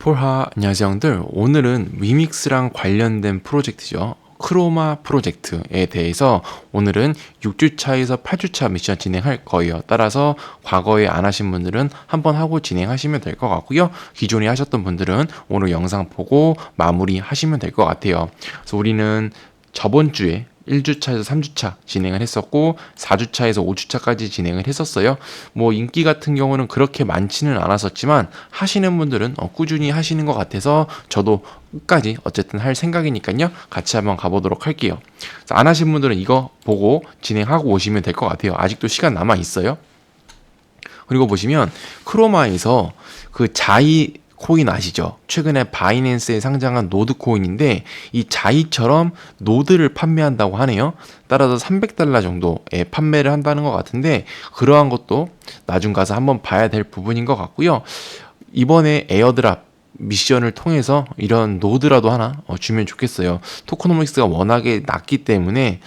폴하 안녕하세요 형들. 오늘은 위믹스랑 관련된 프로젝트죠. 크로마 프로젝트에 대해서 오늘은 6주차에서 8주차 미션 진행할 거예요. 따라서 과거에 안 하신 분들은 한번 하고 진행하시면 될 것 같고요. 기존에 하셨던 분들은 오늘 영상 보고 마무리 하시면 될 것 같아요. 그래서 우리는 저번 주에 1주차에서 3주차 진행을 했었고 4주차에서 5주차까지 진행을 했었어요. 뭐 인기 같은 경우는 그렇게 많지는 않았었지만 하시는 분들은 꾸준히 하시는 것 같아서 저도 끝까지 어쨌든 할 생각이니까요. 같이 한번 가보도록 할게요. 안 하신 분들은 이거 보고 진행하고 오시면 될 것 같아요. 아직도 시간 남아 있어요. 그리고 보시면 크로마에서 그 자이 코인 아시죠? 최근에 바이낸스에 상장한 노드 코인인데 이 자이처럼 노드를 판매한다고 하네요. 따라서 $300 정도에 판매를 한다는 것 같은데 그러한 것도 나중 가서 한번 봐야 될 부분인 것 같고요. 이번에 에어드랍 미션을 통해서 이런 노드라도 하나 주면 좋겠어요. 토코노믹스가 워낙에 낮기 때문에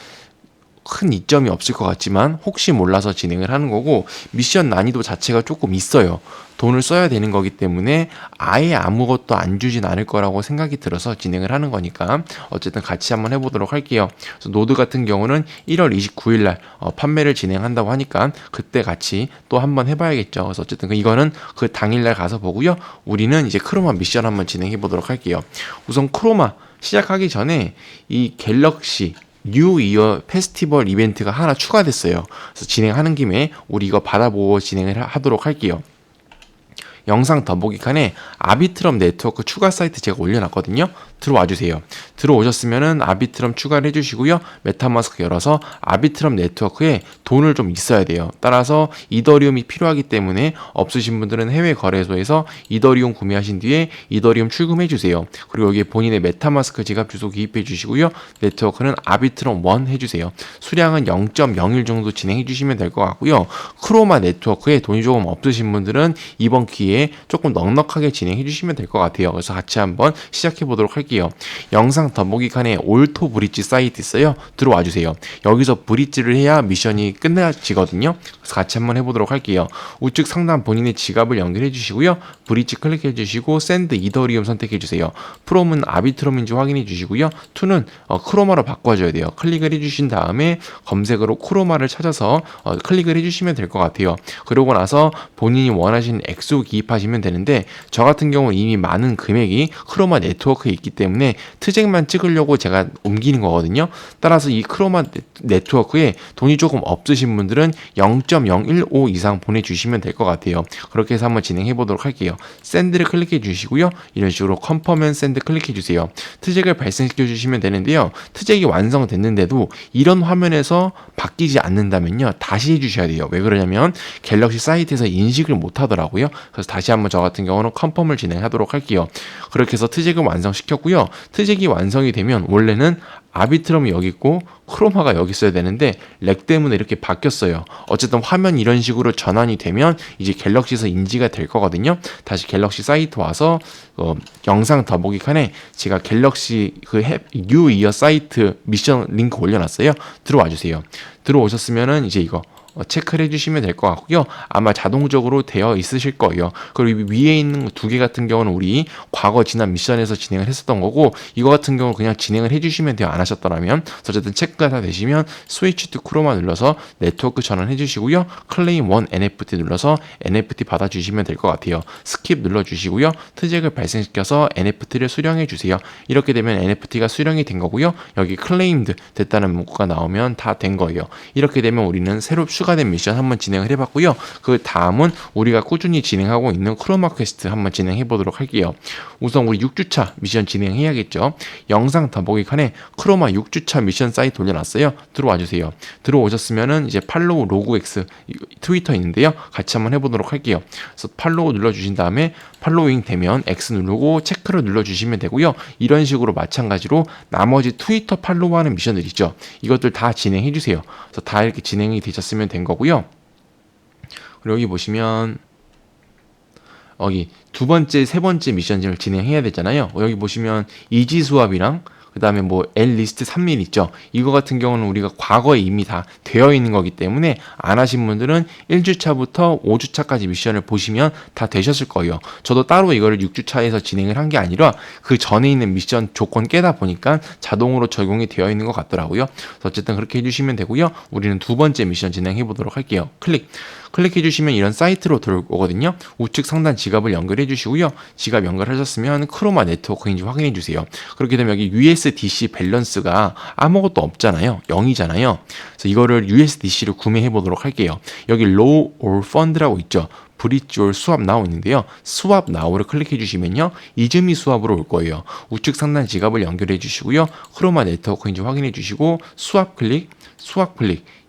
큰 이점이 없을 것 같지만 혹시 몰라서 진행을 하는 거고, 미션 난이도 자체가 조금 있어요. 돈을 써야 되는 거기 때문에 아예 아무것도 안 주진 않을 거라고 생각이 들어서 진행을 하는 거니까 어쨌든 같이 한번 해보도록 할게요. 그래서 노드 같은 경우는 1월 29일 날 판매를 진행한다고 하니까 그때 같이 또 한번 해봐야겠죠. 그래서 어쨌든 이거는 그 당일날 가서 보고요. 우리는 이제 크로마 미션 한번 진행해 보도록 할게요. 우선 크로마 시작하기 전에 이 갤럭시 뉴 이어 페스티벌 이벤트가 하나 추가됐어요. 그래서 진행하는 김에 우리 이거 받아보고 진행을 하도록 할게요. 영상 더보기 칸에 아비트럼 네트워크 추가 사이트 제가 올려놨거든요. 들어와 주세요. 들어오셨으면은 아비트럼 추가를 해주시고요. 메타마스크 열어서 아비트럼 네트워크에 돈을 좀 있어야 돼요. 따라서 이더리움이 필요하기 때문에 없으신 분들은 해외 거래소에서 이더리움 구매하신 뒤에 이더리움 출금해 주세요. 그리고 여기에 본인의 메타마스크 지갑 주소 기입해 주시고요. 네트워크는 아비트럼 1 해주세요. 수량은 0.01 정도 진행해 주시면 될 것 같고요. 크로마 네트워크에 돈이 조금 없으신 분들은 이번 기회에 조금 넉넉하게 진행해 주시면 될 것 같아요. 그래서 같이 한번 시작해 보도록 할게요. 영상 더보기 칸에 올토 브릿지 사이트 있어요. 들어와 주세요. 여기서 브릿지를 해야 미션이 끝나지거든요. 그래서 같이 한번 해보도록 할게요. 우측 상단 본인의 지갑을 연결해 주시고요. 브릿지 클릭해 주시고 샌드 이더리움 선택해 주세요. 프롬은 아비트럼인지 확인해 주시고요. 투는 크로마로 바꿔줘야 돼요. 클릭을 해주신 다음에 검색으로 크로마를 찾아서 클릭을 해주시면 될 것 같아요. 그러고 나서 본인이 원하시는 액수 기입하시면 되는데 저 같은 경우는 이미 많은 금액이 크로마 네트워크에 있기 때문에 트잭만 찍으려고 제가 옮기는 거거든요. 따라서 이 크로마 네트워크에 돈이 조금 없으신 분들은 0.015 이상 보내주시면 될 것 같아요. 그렇게 해서 한번 진행해 보도록 할게요. 샌드를 클릭해 주시고요. 이런 식으로 컨펌 앤 샌드 클릭해 주세요. 트잭을 발생시켜 주시면 되는데요. 트잭이 완성됐는데도 이런 화면에서 바뀌지 않는다면요. 다시 해주셔야 돼요. 왜 그러냐면 갤럭시 사이트에서 인식을 못 하더라고요. 그래서 다시 한번 저 같은 경우는 컨펌을 진행하도록 할게요. 그렇게 해서 트잭을 완성시켰고요. 트잭이 완성이 되면 원래는 아비트럼이 여기 있고 크로마가 여기 있어야 되는데 렉 때문에 이렇게 바뀌었어요. 어쨌든 화면 이런 식으로 전환이 되면 이제 갤럭시에서 인지가 될 거거든요. 다시 갤럭시 사이트 와서 영상 더보기 칸에 제가 갤럭시 뉴 이어 사이트 미션 링크 올려놨어요. 들어와 주세요. 들어오셨으면은 이제 이거 체크를 해주시면 될 것 같고요. 아마 자동적으로 되어 있으실 거예요. 그리고 위에 있는 두 개 같은 경우는 우리 과거 지난 미션에서 진행을 했었던 거고, 이거 같은 경우는 그냥 진행을 해주시면 돼요. 안 하셨더라면. 어쨌든 체크가 다 되시면 스위치 투 크로마 눌러서 네트워크 전환해 주시고요. 클레임 1 NFT 눌러서 NFT 받아주시면 될 것 같아요. 스킵 눌러주시고요. 트잭을 발생시켜서 NFT를 수령해 주세요. 이렇게 되면 NFT가 수령이 된 거고요. 여기 클레임드 됐다는 문구가 나오면 다 된 거예요. 이렇게 되면 우리는 새로 추가된 미션 한번 진행을 해봤고요. 그 다음은 우리가 꾸준히 진행하고 있는 크로마 퀘스트 한번 진행해 보도록 할게요. 우선 우리 6주차 미션 진행해야겠죠. 영상 더보기 칸에 크로마 6주차 미션 사이트 올려놨어요. 들어와 주세요. 들어오셨으면은 이제 팔로우 로그X 트위터 있는데요. 같이 한번 해보도록 할게요. 그래서 팔로우 눌러주신 다음에 팔로잉 되면 X 누르고 체크를 눌러주시면 되고요. 이런 식으로 마찬가지로 나머지 트위터 팔로우하는 미션들 있죠. 이것들 다 진행해 주세요. 그래서 다 이렇게 진행이 되셨으면 된 거고요. 그리고 여기 보시면 여기 두 번째, 세 번째 미션을 진행해야 되잖아요. 여기 보시면 이지 수압이랑 그 다음에 뭐 L리스트 3mm 있죠. 이거 같은 경우는 우리가 과거에 이미 다 되어 있는 거기 때문에 안 하신 분들은 1주차부터 5주차까지 미션을 보시면 다 되셨을 거예요. 저도 따로 이거를 6주차에서 진행을 한 게 아니라 그 전에 있는 미션 조건 깨다 보니까 자동으로 적용이 되어 있는 것 같더라고요. 어쨌든 그렇게 해주시면 되고요. 우리는 두 번째 미션 진행해 보도록 할게요. 클릭해 주시면 이런 사이트로 들어오거든요. 우측 상단 지갑을 연결해 주시고요. 지갑 연결하셨으면 크로마 네트워크인지 확인해 주세요. 그렇게 되면 여기 USDC 밸런스가 아무것도 없잖아요. 0이잖아요. 그래서 이거를 USDC를 구매해 보도록 할게요. 여기 Low or Fund라고 있죠. 브릿지 or 수압 나오 있는데요. 수압 나오를 클릭해 주시면요. 이즈미 수압으로 올 거예요. 우측 상단 지갑을 연결해 주시고요. 크로마 네트워크인지 확인해 주시고 수압 클릭,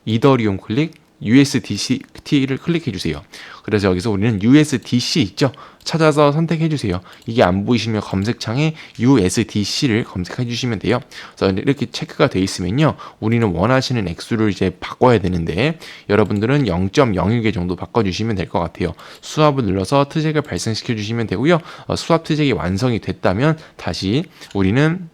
이더리움 클릭, USDC를 클릭해 주세요. 그래서 여기서 우리는 USDC 있죠? 찾아서 선택해 주세요. 이게 안 보이시면 검색창에 USDC를 검색해 주시면 돼요. 그래서 이렇게 체크가 되어 있으면요. 우리는 원하시는 액수를 이제 바꿔야 되는데 여러분들은 0.01개 정도 바꿔주시면 될 것 같아요. 수압을 눌러서 트잭을 발생시켜 주시면 되고요. 수압 트잭이 완성이 됐다면 다시 우리는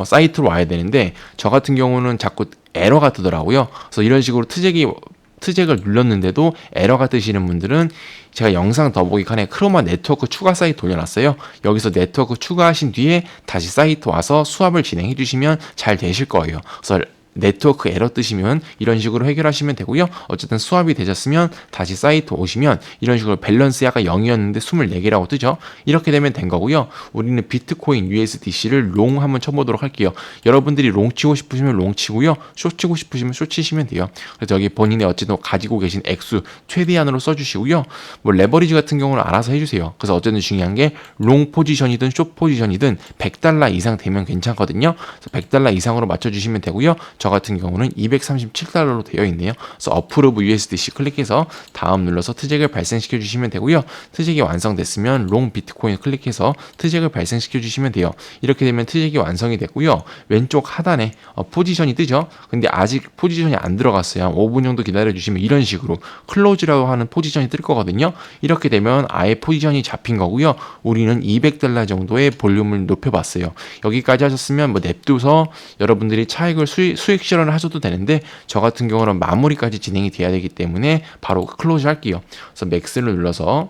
사이트로 와야 되는데 저 같은 경우는 자꾸 에러가 뜨더라고요. 그래서 이런 식으로 트잭을 눌렀는데도 에러가 뜨시는 분들은 제가 영상 더보기 칸에 크로마 네트워크 추가 사이트 올려놨어요. 여기서 네트워크 추가하신 뒤에 다시 사이트 와서 수압을 진행해 주시면 잘 되실 거예요. 그래서 네트워크 에러 뜨시면 이런 식으로 해결하시면 되고요. 어쨌든 수압이 되셨으면 다시 사이트 오시면 이런 식으로 밸런스 아까 0이었는데 24개라고 뜨죠. 이렇게 되면 된 거고요. 우리는 비트코인 USDC를 롱 한번 쳐보도록 할게요. 여러분들이 롱 치고 싶으시면 롱 치고요. 숏 치고 싶으시면 숏 치시면 돼요. 그래서 여기 본인의 어쨌든 가지고 계신 액수 최대한으로 써주시고요. 뭐 레버리지 같은 경우는 알아서 해주세요. 그래서 어쨌든 중요한 게 롱 포지션이든 숏 포지션이든 $100 이상 되면 괜찮거든요. 그래서 $100 이상으로 맞춰주시면 되고요. 저 같은 경우는 $237로 되어 있네요. 그래서 Approve USDC 클릭해서 다음 눌러서 트잭을 발생시켜 주시면 되고요. 트잭이 완성됐으면 롱 비트코인 클릭해서 트잭을 발생시켜 주시면 돼요. 이렇게 되면 트잭이 완성이 됐고요. 왼쪽 하단에 포지션이 뜨죠. 근데 아직 포지션이 안 들어갔어요. 한 5분 정도 기다려 주시면 이런 식으로 클로즈라고 하는 포지션이 뜰 거거든요. 이렇게 되면 아예 포지션이 잡힌 거고요. 우리는 $200 정도의 볼륨을 높여봤어요. 여기까지 하셨으면 뭐 냅두서 여러분들이 차익을 수익 실현을 하셔도 되는데 저 같은 경우는 마무리까지 진행이 돼야 되기 때문에 바로 클로즈 할게요. 그래서 맥스를 눌러서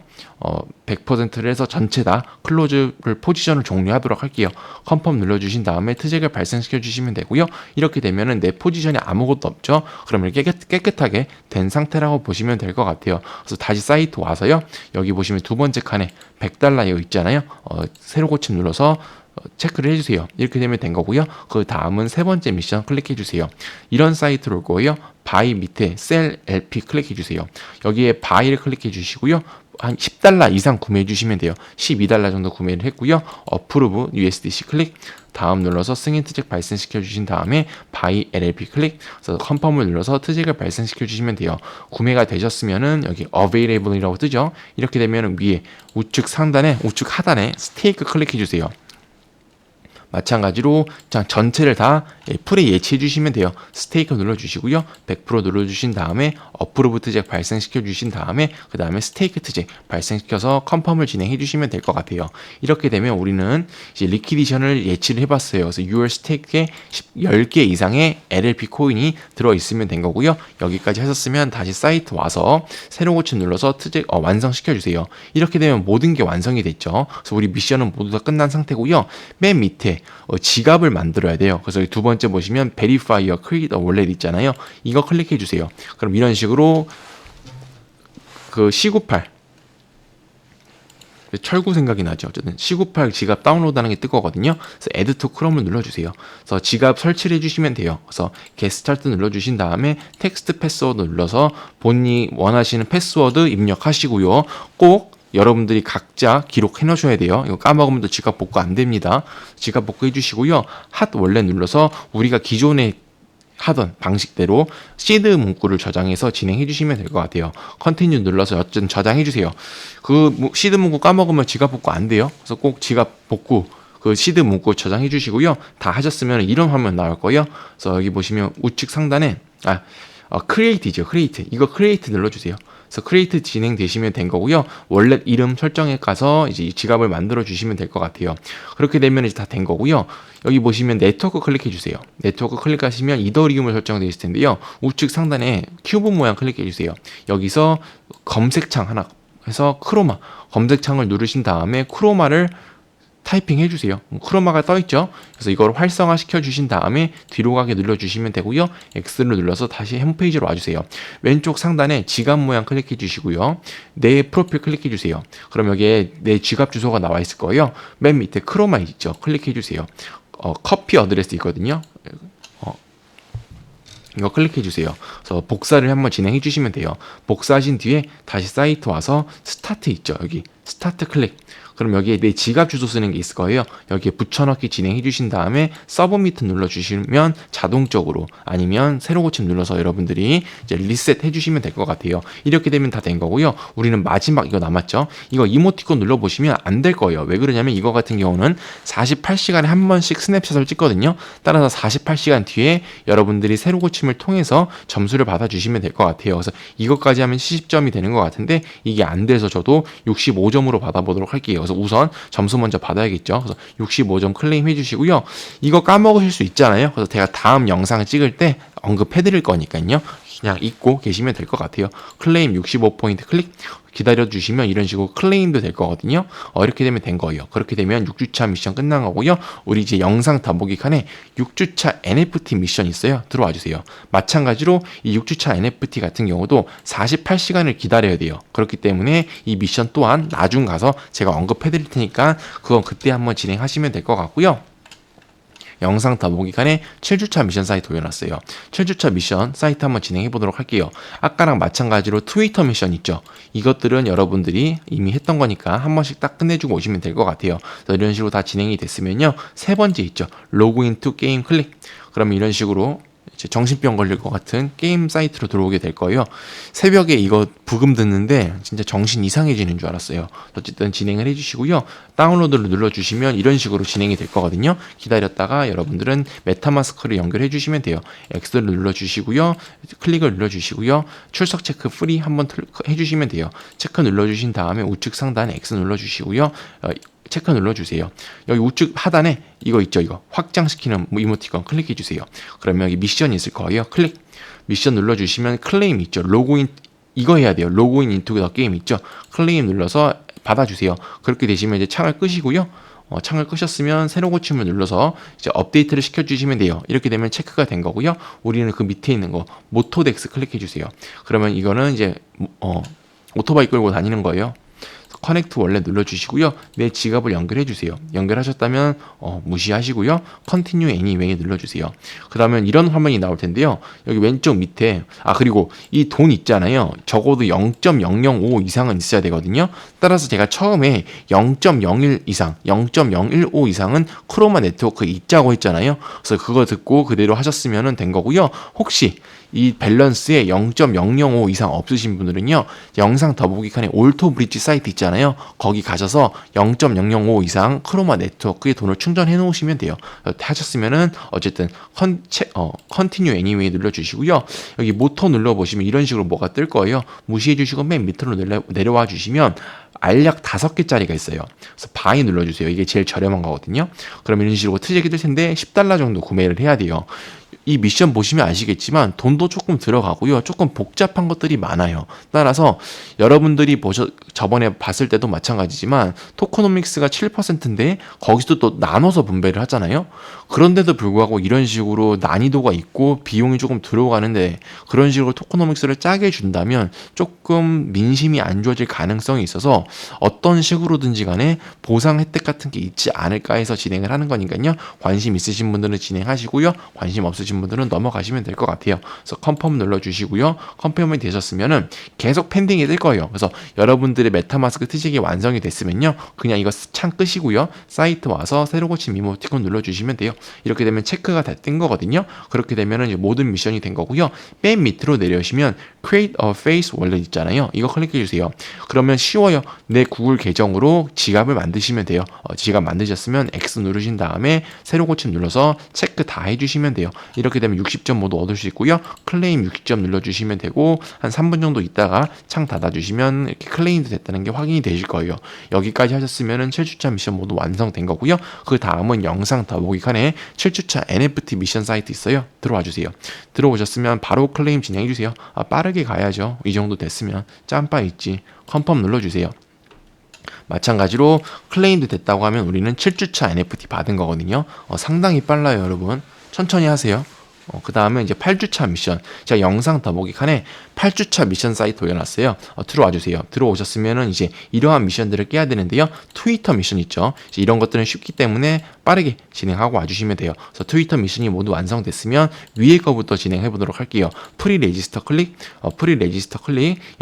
100%를 해서 전체 다 클로즈를 포지션을 종료하도록 할게요. 컨펌 눌러주신 다음에 트잭을 발생시켜 주시면 되고요. 이렇게 되면은 내 포지션에 아무것도 없죠. 그러면 깨끗하게 된 상태라고 보시면 될 것 같아요. 그래서 다시 사이트 와서요. 여기 보시면 두 번째 칸에 $100 있잖아요. 새로 고침 눌러서 체크를 해주세요. 이렇게 되면 된 거고요. 그 다음은 세 번째 미션 클릭해 주세요. 이런 사이트로 올 거예요. 바이 밑에 셀 LP 클릭해 주세요. 여기에 바이를 클릭해 주시고요. 한 $10 이상 구매해 주시면 돼요. $12 정도 구매를 했고요. 어프로브 USDC 클릭, 다음 눌러서 승인 트잭 발생시켜 주신 다음에 바이 LLP 클릭, 그래서 컨펌을 눌러서 트잭을 발생시켜 주시면 돼요. 구매가 되셨으면은 여기 available이라고 뜨죠. 이렇게 되면 위에 우측 하단에 스테이크 클릭해 주세요. 마찬가지로 전체를 다 풀에 예치해 주시면 돼요. 스테이크 눌러주시고요. 100% 눌러주신 다음에 어프로브 트잭 발생시켜 주신 다음에 그 다음에 스테이크 트잭 발생시켜서 컨펌을 진행해 주시면 될 것 같아요. 이렇게 되면 우리는 이제 리퀴디션을 예치를 해봤어요. 그래서 your stake에 10개 이상의 LLP 코인이 들어있으면 된 거고요. 여기까지 하셨으면 다시 사이트 와서 새로 고침 눌러서 트잭 완성시켜 주세요. 이렇게 되면 모든 게 완성이 됐죠. 그래서 우리 미션은 모두 다 끝난 상태고요. 맨 밑에 지갑을 만들어야 돼요. 그래서 두 번째 보시면 Verify your Create a Wallet 있잖아요. 이거 클릭해 주세요. 그럼 이런 식으로 그 C98 철구 생각이 나죠. 어쨌든 C98 지갑 다운로드하는 게 뜰 거거든요. 그래서 Add to Chrome을 눌러주세요. 그래서 지갑 설치를 해주시면 돼요. 그래서 Get Start 눌러주신 다음에 텍스트 패스워드 눌러서 본인이 원하시는 패스워드 입력하시고요. 꼭 여러분들이 각자 기록해 놓으셔야 돼요. 이거 까먹으면 또 지갑 복구 안 됩니다. 지갑 복구 해주시고요. 핫 원래 눌러서 우리가 기존에 하던 방식대로 시드 문구를 저장해서 진행해 주시면 될 것 같아요. 컨티뉴 눌러서 어쨌든 저장해 주세요. 그 시드 문구 까먹으면 지갑 복구 안 돼요. 그래서 꼭 지갑 복구 그 시드 문구 저장해 주시고요. 다 하셨으면 이런 화면 나올 거예요. 그래서 여기 보시면 우측 상단에 크리에이트죠. 크리에이트. 이거 크리에이트 눌러주세요. 그래서 크리에이트 진행되시면 된 거고요. 월렛 이름 설정에 가서 이제 이 지갑을 만들어 주시면 될 것 같아요. 그렇게 되면 이제 다 된 거고요. 여기 보시면 네트워크 클릭해 주세요. 네트워크 클릭하시면 이더리움을 설정되어 있을 텐데요. 우측 상단에 큐브 모양 클릭해 주세요. 여기서 검색창 하나 해서 크로마 검색창을 누르신 다음에 크로마를 타이핑 해주세요. 크로마가 떠있죠. 그래서 이걸 활성화 시켜주신 다음에 뒤로 가게 눌러주시면 되고요. X를 눌러서 다시 홈페이지로 와주세요. 왼쪽 상단에 지갑 모양 클릭해 주시고요. 내 프로필 클릭해 주세요. 그럼 여기에 내 지갑 주소가 나와 있을 거예요. 맨 밑에 크로마 있죠. 클릭해 주세요. 커피 어드레스 있거든요. 이거 클릭해 주세요. 그래서 복사를 한번 진행해 주시면 돼요. 복사하신 뒤에 다시 사이트 와서 스타트 있죠. 여기 스타트 클릭. 그럼 여기에 내 지갑 주소 쓰는 게 있을 거예요. 여기에 붙여넣기 진행해 주신 다음에 서브미트 눌러주시면 자동적으로 아니면 새로 고침 눌러서 여러분들이 이제 리셋 해주시면 될 것 같아요. 이렇게 되면 다 된 거고요. 우리는 마지막 이거 남았죠. 이거 이모티콘 눌러보시면 안 될 거예요. 왜 그러냐면 이거 같은 경우는 48시간에 한 번씩 스냅샷을 찍거든요. 따라서 48시간 뒤에 여러분들이 새로 고침을 통해서 점수를 받아주시면 될 것 같아요. 그래서 이것까지 하면 70점이 되는 것 같은데 이게 안 돼서 저도 65점으로 받아보도록 할게요. 그래서 우선 점수 먼저 받아야겠죠. 그래서 65점 클레임 해주시고요. 이거 까먹으실 수 있잖아요. 그래서 제가 다음 영상을 찍을 때 언급해드릴 거니까요. 그냥 잊고 계시면 될 것 같아요. 클레임 65포인트 클릭 기다려주시면 이런 식으로 클레임도 될 거거든요. 이렇게 되면 된 거예요. 그렇게 되면 6주차 미션 끝난 거고요. 우리 이제 영상 더보기 칸에 6주차 NFT 미션 있어요. 들어와 주세요. 마찬가지로 이 6주차 NFT 같은 경우도 48시간을 기다려야 돼요. 그렇기 때문에 이 미션 또한 나중 가서 제가 언급해 드릴 테니까 그건 그때 한번 진행하시면 될 것 같고요. 영상 더보기 칸에 7주차 미션 사이트 올려놨어요. 7주차 미션 사이트 한번 진행해 보도록 할게요. 아까랑 마찬가지로 트위터 미션 있죠. 이것들은 여러분들이 이미 했던 거니까 한 번씩 딱 끝내주고 오시면 될 것 같아요. 그래서 이런 식으로 다 진행이 됐으면요. 세 번째 있죠. 로그인 투 게임 클릭. 그러면 이런 식으로 이제 정신병 걸릴 것 같은 게임 사이트로 들어오게 될 거예요. 새벽에 이거 부금 듣는데 진짜 정신 이상해지는 줄 알았어요. 어쨌든 진행을 해주시고요. 다운로드를 눌러주시면 이런 식으로 진행이 될 거거든요. 기다렸다가 여러분들은 메타마스크를 연결해 주시면 돼요. X를 눌러주시고요. 클릭을 눌러주시고요. 출석 체크 프리 한번 해주시면 돼요. 체크 눌러주신 다음에 우측 상단에 X 눌러주시고요. 체크 눌러주세요. 여기 우측 하단에 이거 있죠. 이거 확장시키는 이모티콘 클릭해 주세요. 그러면 여기 미션이 있을 거예요. 클릭. 미션 눌러주시면 클레임 있죠. 로그인 이거 해야 돼요. 로그인 인투 더 게임 있죠. 클레임 눌러서 받아주세요. 그렇게 되시면 이제 창을 끄시고요. 창을 끄셨으면 새로 고침을 눌러서 이제 업데이트를 시켜주시면 돼요. 이렇게 되면 체크가 된 거고요. 우리는 그 밑에 있는 거 모토덱스 클릭해 주세요. 그러면 이거는 이제 오토바이 끌고 다니는 거예요. 커넥트 원래 눌러주시고요. 내 지갑을 연결해 주세요. 연결하셨다면 무시하시고요. 컨티뉴 애니웨이 눌러주세요. 그러면 이런 화면이 나올 텐데요. 여기 왼쪽 밑에 그리고 이 돈 있잖아요. 적어도 0.005 이상은 있어야 되거든요. 따라서 제가 처음에 0.01 이상, 0.015 이상은 크로마 네트워크 있자고 했잖아요. 그래서 그거 듣고 그대로 하셨으면 된 거고요. 혹시 이 밸런스에 0.005 이상 없으신 분들은요. 영상 더보기 칸에 올토 브릿지 사이트 있잖아요. 거기 가셔서 0.005 이상 크로마 네트워크에 돈을 충전해 놓으시면 돼요. 하셨으면은 어쨌든 컨티뉴 애니웨이 눌러주시고요. 여기 모터 눌러보시면 이런 식으로 뭐가 뜰 거예요. 무시해 주시고 맨 밑으로 내려와 주시면 알약 5개짜리가 있어요. 그래서 바이 눌러주세요. 이게 제일 저렴한 거거든요. 그럼 이런 식으로 트랙이 뜰 텐데 $10 정도 구매를 해야 돼요. 이 미션 보시면 아시겠지만 돈도 조금 들어가고요. 조금 복잡한 것들이 많아요. 따라서 여러분들이 저번에 봤을 때도 마찬가지지만 토코노믹스가 7%인데 거기서 또 나눠서 분배를 하잖아요. 그런데도 불구하고 이런 식으로 난이도가 있고 비용이 조금 들어가는데 그런 식으로 토코노믹스를 짜게 준다면 조금 민심이 안 좋아질 가능성이 있어서 어떤 식으로든지 간에 보상 혜택 같은 게 있지 않을까 해서 진행을 하는 거니까요. 관심 있으신 분들은 진행하시고요. 관심 없으신 분들은 넘어가시면 될 것 같아요. 그래서 컨펌 눌러주시고요. 컨펌이 되셨으면은 계속 펜딩이 뜰 거예요. 그래서 여러분들의 메타마스크 트식이 완성이 됐으면요. 그냥 이거 창 끄시고요. 사이트 와서 새로 고친 이모티콘 눌러주시면 돼요. 이렇게 되면 체크가 다 뜬 거거든요. 그렇게 되면은 이제 모든 미션이 된 거고요. 맨 밑으로 내려오시면 Create a Face Wallet 있잖아요. 이거 클릭해 주세요. 그러면 쉬워요. 내 구글 계정으로 지갑을 만드시면 돼요. 지갑 만드셨으면 X 누르신 다음에 새로 고침 눌러서 체크 다 해주시면 돼요. 이렇게 되면 60점 모두 얻을 수 있고요. 클레임 60점 눌러주시면 되고 한 3분 정도 있다가 창 닫아주시면 이렇게 클레임도 됐다는 게 확인이 되실 거예요. 여기까지 하셨으면 7주차 미션 모두 완성된 거고요. 그 다음은 영상 더보기 칸에 7주차 NFT 미션 사이트 있어요. 들어와 주세요. 들어오셨으면 바로 클레임 진행해 주세요. 빠르게 가야죠. 이 정도 됐으면 짬바 있지. 컨펌 눌러주세요. 마찬가지로 클레임도 됐다고 하면 우리는 7주차 NFT 받은 거거든요. 상당히 빨라요, 여러분. 천천히 하세요. 그 다음에 이제 8주차 미션. 제가 영상 더보기 칸에 8주차 미션 사이트 올려놨어요. 들어와 주세요. 들어오셨으면은 이제 이러한 미션들을 깨야 되는데요. 트위터 미션 있죠. 이런 것들은 쉽기 때문에 빠르게 진행하고 와주시면 돼요. 그래서 트위터 미션이 모두 완성됐으면 위에 거부터 진행해 보도록 할게요. 프리 레지스터 클릭,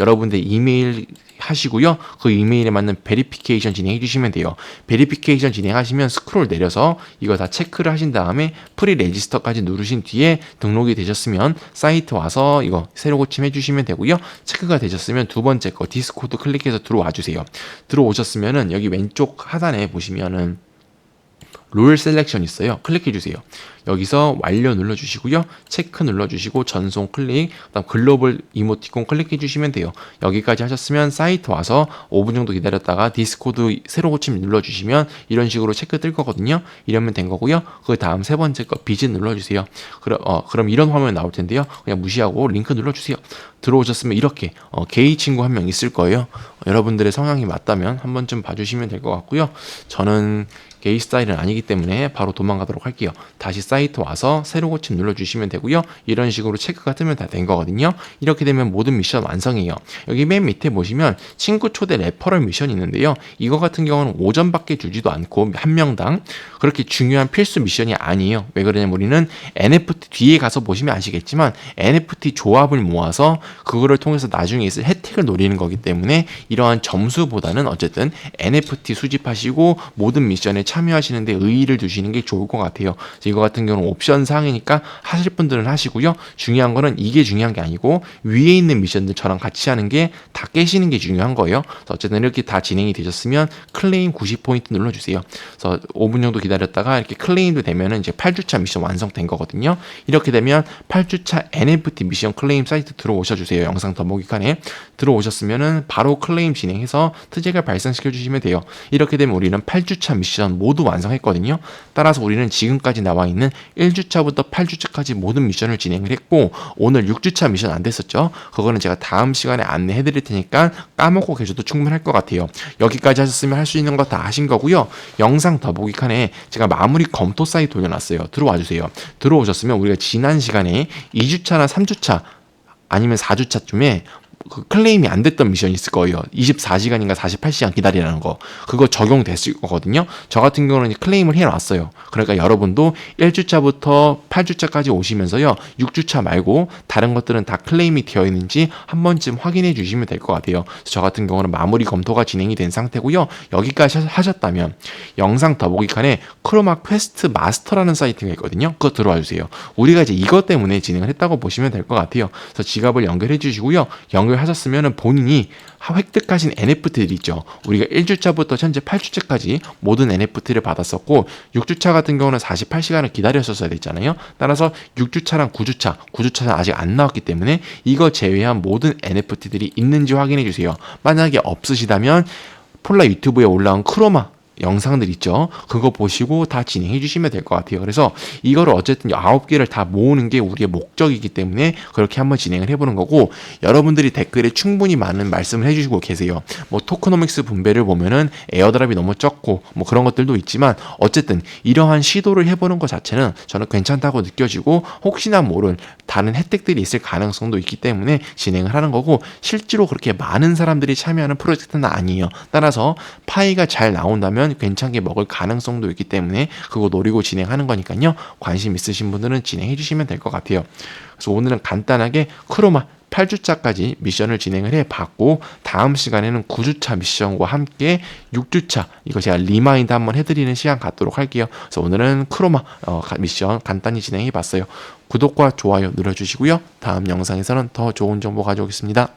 여러분들 이메일 하시고요. 그 이메일에 맞는 베리피케이션 진행해 주시면 돼요. 베리피케이션 진행하시면 스크롤 내려서 이거 다 체크를 하신 다음에 프리 레지스터까지 누르신 뒤에 등록이 되셨으면 사이트 와서 이거 새로 고침해 주시면 되고요. 체크가 되셨으면 두 번째 거 디스코드 클릭해서 들어와 주세요. 들어오셨으면은 여기 왼쪽 하단에 보시면은 롤 셀렉션 있어요. 클릭해 주세요. 여기서 완료 눌러주시고요. 체크 눌러주시고 전송 클릭, 그다음 글로벌 이모티콘 클릭해 주시면 돼요. 여기까지 하셨으면 사이트 와서 5분 정도 기다렸다가 디스코드 새로 고침 눌러주시면 이런 식으로 체크 뜰 거거든요. 이러면 된 거고요. 그 다음 세 번째 거 비즈 눌러주세요. 그럼 이런 화면 나올 텐데요. 그냥 무시하고 링크 눌러주세요. 들어오셨으면 이렇게 게이 친구 한 명 있을 거예요. 여러분들의 성향이 맞다면 한 번쯤 봐주시면 될 것 같고요. 저는 게이 스타일은 아니기 때문에 바로 도망가도록 할게요. 다시 사이트 와서 새로 고침 눌러주시면 되고요. 이런 식으로 체크가 뜨면 다 된 거거든요. 이렇게 되면 모든 미션 완성이에요. 여기 맨 밑에 보시면 친구 초대 레퍼럴 미션이 있는데요. 이거 같은 경우는 5점밖에 주지도 않고 한 명당 그렇게 중요한 필수 미션이 아니에요. 왜 그러냐면 우리는 NFT 뒤에 가서 보시면 아시겠지만 NFT 조합을 모아서 그거를 통해서 나중에 있을 혜택을 노리는 거기 때문에 이러한 점수보다는 어쨌든 NFT 수집하시고 모든 미션에 참여하시는데 의의를 두시는 게 좋을 것 같아요. 이거 같은 경우는 옵션 사항이니까 하실 분들은 하시고요. 중요한 거는 이게 중요한 게 아니고 위에 있는 미션들 저랑 같이 하는 게 다 깨시는 게 중요한 거예요. 그래서 어쨌든 이렇게 다 진행이 되셨으면 클레임 90포인트 눌러주세요. 그래서 5분 정도 기다렸다가 이렇게 클레임도 되면은 이제 8주차 미션 완성된 거거든요. 이렇게 되면 8주차 NFT 미션 클레임 사이트 들어오셔주세요. 영상 더보기 칸에 들어오셨으면은 바로 클레임 진행해서 트잭을 발생시켜 주시면 돼요. 이렇게 되면 우리는 8주차 미션 모두 완성했거든요. 따라서 우리는 지금까지 나와 있는 1주차부터 8주차까지 모든 미션을 진행을 했고 오늘 6주차 미션 안 됐었죠. 그거는 제가 다음 시간에 안내해 드릴 테니까 까먹고 계셔도 충분할 것 같아요. 여기까지 하셨으면 할 수 있는 거 다 하신 거고요. 영상 더보기 칸에 제가 마무리 검토 사이트 올려놨어요. 들어와 주세요. 들어오셨으면 우리가 지난 시간에 2주차나 3주차 아니면 4주차쯤에 그 클레임이 안 됐던 미션이 있을 거예요. 24시간인가 48시간 기다리라는 거. 그거 적용됐을 거거든요. 저 같은 경우는 클레임을 해놨어요. 그러니까 여러분도 1주차부터 8주차까지 오시면서요. 6주차 말고 다른 것들은 다 클레임이 되어 있는지 한 번쯤 확인해 주시면 될 것 같아요. 저 같은 경우는 마무리 검토가 진행이 된 상태고요. 여기까지 하셨다면 영상 더보기 칸에 크로마 퀘스트 마스터라는 사이트가 있거든요. 그거 들어와 주세요. 우리가 이제 이것 때문에 진행을 했다고 보시면 될 것 같아요. 그래서 지갑을 연결해 주시고요. 하셨으면 본인이 획득하신 NFT들 있죠. 우리가 1주차부터 현재 8주차까지 모든 NFT를 받았었고 6주차 같은 경우는 48시간을 기다렸었어야 됐잖아요. 따라서 6주차랑 9주차는 아직 안 나왔기 때문에 이거 제외한 모든 NFT들이 있는지 확인해 주세요. 만약에 없으시다면 폴라 유튜브에 올라온 크로마 영상들 있죠. 그거 보시고 다 진행해 주시면 될 것 같아요. 그래서 이거를 어쨌든 9개를 다 모으는 게 우리의 목적이기 때문에 그렇게 한번 진행을 해보는 거고 여러분들이 댓글에 충분히 많은 말씀을 해주시고 계세요. 뭐 토크노믹스 분배를 보면은 에어드랍이 너무 적고 뭐 그런 것들도 있지만 어쨌든 이러한 시도를 해보는 것 자체는 저는 괜찮다고 느껴지고 혹시나 모를 다른 혜택들이 있을 가능성도 있기 때문에 진행을 하는 거고 실제로 그렇게 많은 사람들이 참여하는 프로젝트는 아니에요. 따라서 파이가 잘 나온다면 괜찮게 먹을 가능성도 있기 때문에 그거 노리고 진행하는 거니까요. 관심 있으신 분들은 진행해 주시면 될 것 같아요. 그래서 오늘은 간단하게 크로마 8주차까지 미션을 진행을 해봤고 다음 시간에는 9주차 미션과 함께 6주차 이거 제가 리마인드 한번 해드리는 시간 갖도록 할게요. 그래서 오늘은 크로마 미션 간단히 진행해봤어요. 구독과 좋아요 눌러주시고요. 다음 영상에서는 더 좋은 정보 가져오겠습니다.